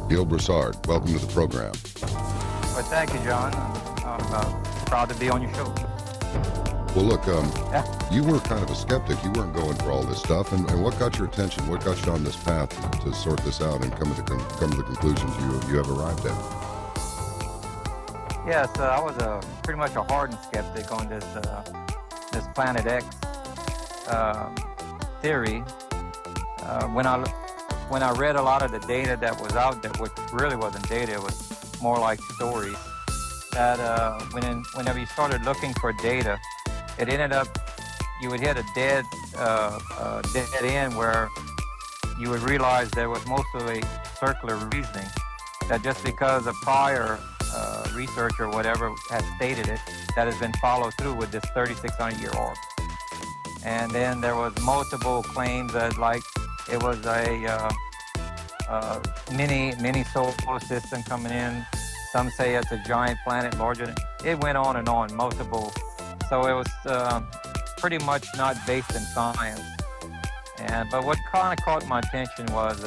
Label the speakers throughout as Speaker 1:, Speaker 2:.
Speaker 1: Neil Broussard, welcome to the program.
Speaker 2: Well, thank you, John. I'm proud to be on your show.
Speaker 1: Well, look, you were kind of a skeptic. You weren't going for all this stuff. And what got your attention? What got you on this path to sort this out and come to the conclusions you have arrived at?
Speaker 2: Yes, I was pretty much a hardened skeptic on this Planet X theory. When I read a lot of the data that was out there, which really wasn't data, it was more like stories, that whenever you started looking for data, it ended up, you would hit a dead end where you would realize there was mostly circular reasoning, that just because a prior research or whatever has stated it, that has been followed through with this 3,600-year orb. And then there was multiple claims that, like, it was a mini solar system coming in. Some say it's a giant planet larger than... It went on and on, multiple. So it was pretty much not based in science. But what kind of caught my attention was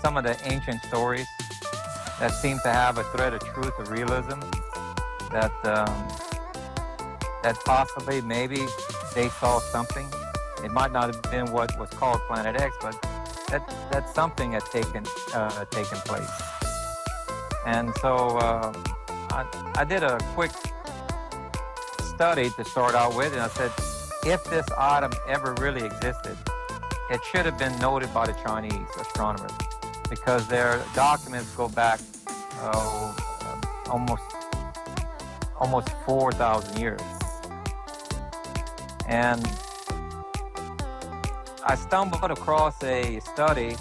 Speaker 2: some of the ancient stories that seemed to have a thread of truth or realism, that possibly, maybe they saw something. It might not have been what was called Planet X, but that something had taken place. And so I did a quick study to start out with, and I said, if this item ever really existed, it should have been noted by the Chinese astronomers, because their documents go back almost 4,000 years. And I stumbled across a study,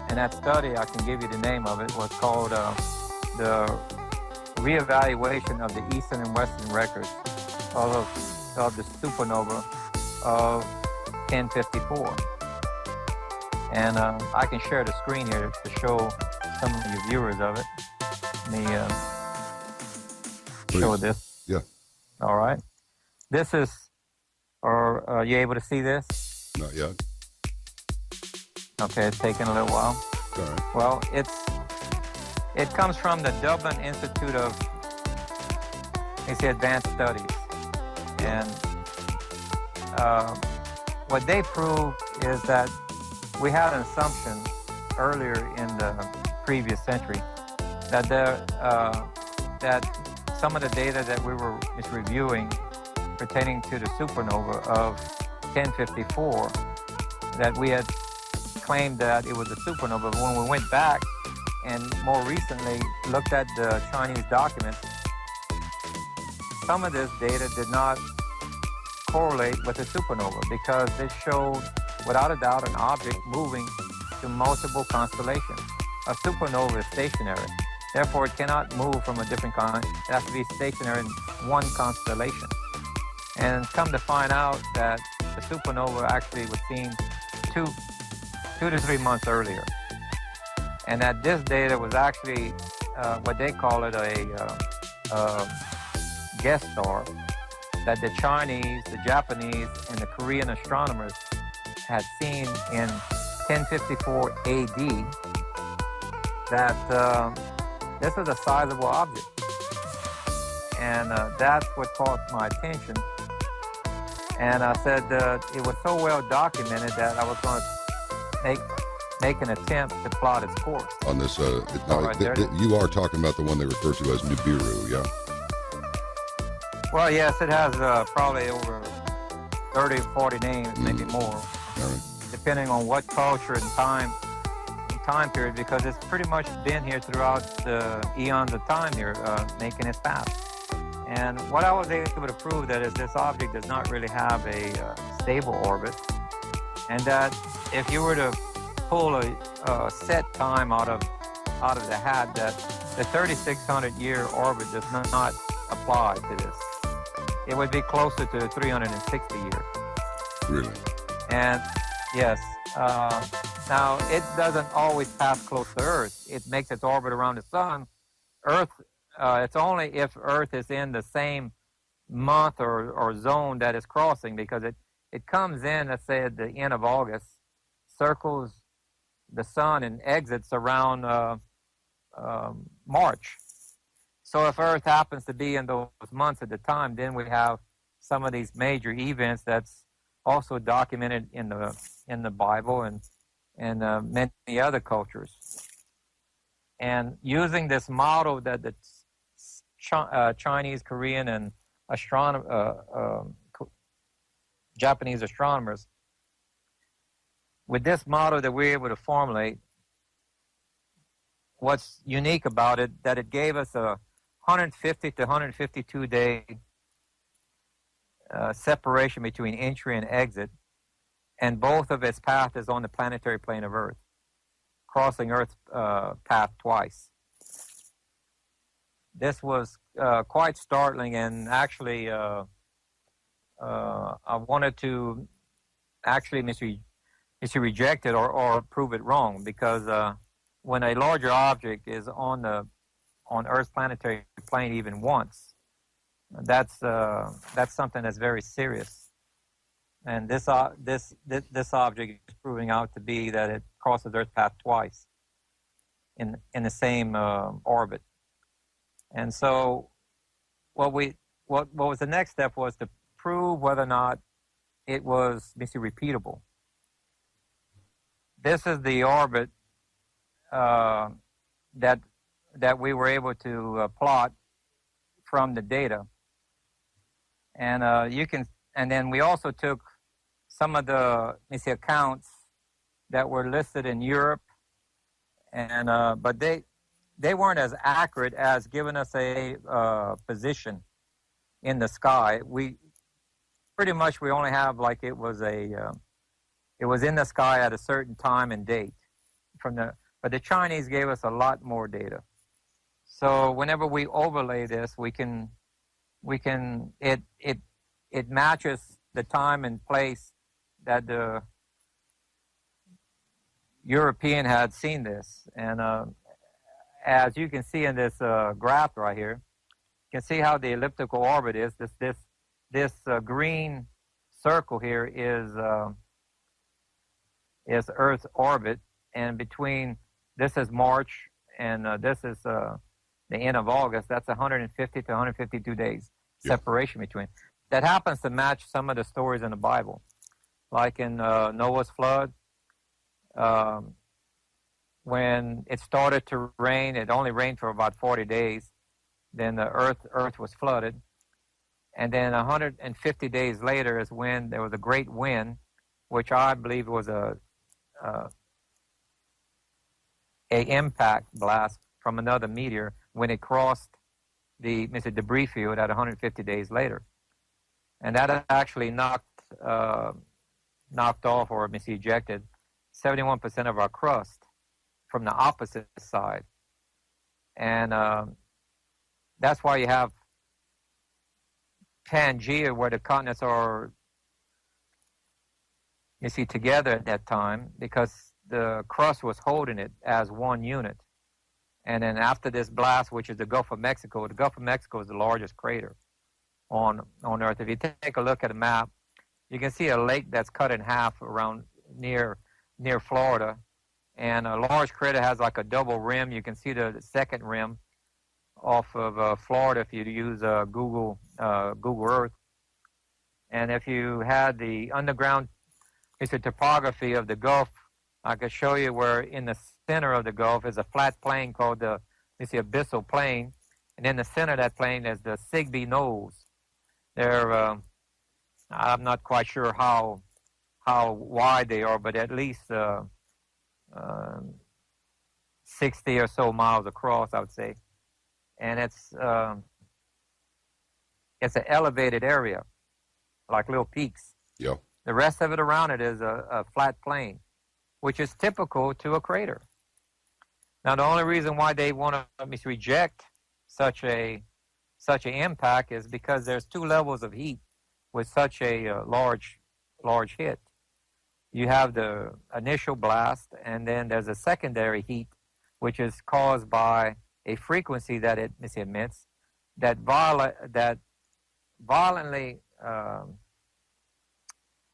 Speaker 2: and that study, I can give you the name of it, was called the reevaluation of the Eastern and Western records of the supernova of 1054. And I can share the screen here to show some of your viewers of it. Let me show this.
Speaker 1: Yeah.
Speaker 2: All right. This is, are you able to see this?
Speaker 1: Not yet.
Speaker 2: Okay, it's taking a little while.
Speaker 1: All right.
Speaker 2: Well, it comes from the Dublin Institute of Advanced Studies. And what they proved is that we had an assumption earlier in the previous century that that some of the data that we were just reviewing pertaining to the supernova of 1054, that we had claimed that it was a supernova. But when we went back and more recently looked at the Chinese documents, some of this data did not correlate with the supernova, because it showed, without a doubt, an object moving to multiple constellations. A supernova is stationary. Therefore, it cannot move from a different it has to be stationary in one constellation. And come to find out that the supernova actually was seen two to 3 months earlier. And that this data was actually what they call it a guest star, that the Chinese, the Japanese, and the Korean astronomers had seen in 1054 AD, that this is a sizable object. And that's what caught my attention. And I said it was so well documented that I was going to make an attempt to plot its course.
Speaker 1: On this,
Speaker 2: right,
Speaker 1: you are talking about the one they refer to as Nibiru, yeah?
Speaker 2: Well, yes, it has probably over 30 or 40 names, maybe more,
Speaker 1: All right.
Speaker 2: depending on what culture and time period, because it's pretty much been here throughout the eons of time here, making its path. And what I was able to prove that is this object does not really have a stable orbit, and that if you were to pull a set time out of the hat, that the 3,600-year orbit does not apply to this. It would be closer to 360 years.
Speaker 1: Really?
Speaker 2: And yes, now it doesn't always pass close to Earth. It makes its orbit around the sun. Earth, it's only if Earth is in the same month or zone that it's crossing, because it comes in, let's say at the end of August, circles the sun and exits around March. So if Earth happens to be in those months at the time, then we have some of these major events that's also documented in the Bible and many other cultures. And using this model that the Chinese, Korean, and Japanese astronomers, with this model that we're able to formulate, what's unique about it, that it gave us a 150 to 152 day separation between entry and exit, and both of its path is on the planetary plane of Earth, crossing Earth's path twice. This was quite startling, and actually I wanted to actually reject it or prove it wrong, because when a larger object is on Earth's planetary plane even once, that's something that's very serious. And this object is proving out to be that it crosses Earth's path twice in the same orbit. And so what was the next step was to prove whether or not it was repeatable. This is the orbit that we were able to plot from the data, and and then we also took some of the accounts that were listed in Europe, and but they weren't as accurate as giving us a position in the sky. We only have like it was in the sky at a certain time and date but the Chinese gave us a lot more data. So whenever we overlay this, it matches the time and place that the European had seen this. And as you can see in this graph right here, you can see how the elliptical orbit is. This green circle here is Earth's orbit, and between this is March and this is the end of August. That's 150 to 152 days separation between. That happens to match some of the stories in the Bible, like in Noah's flood. When it started to rain, it only rained for about 40 days. Then the earth was flooded. And then 150 days later is when there was a great wind, which I believe was a impact blast from another meteor when it crossed the debris field at 150 days later. And that actually knocked off or ejected 71% of our crust from the opposite side. And that's why you have Pangea, where the continents are together at that time, because the crust was holding it as one unit. And then after this blast, which is the Gulf of Mexico is the largest crater on Earth. If you take a look at a map, you can see a lake that's cut in half around near Florida, and a large crater has like a double rim. You can see the second rim off of Florida if you use Google Earth. And if you had the underground topography of the Gulf, I could show you where in the center of the Gulf is a flat plain called the abyssal plain, and in the center of that plain is the Sigbee Knolls. They're I'm not quite sure how wide they are, but at least 60 or so miles across, I would say. And it's an elevated area, like little peaks.
Speaker 1: Yeah.
Speaker 2: The rest of it around it is a flat plain, which is typical to a crater. Now, the only reason why they want to reject such an impact is because there's two levels of heat with such a large hit. You have the initial blast, and then there's a secondary heat, which is caused by a frequency that it emits that violently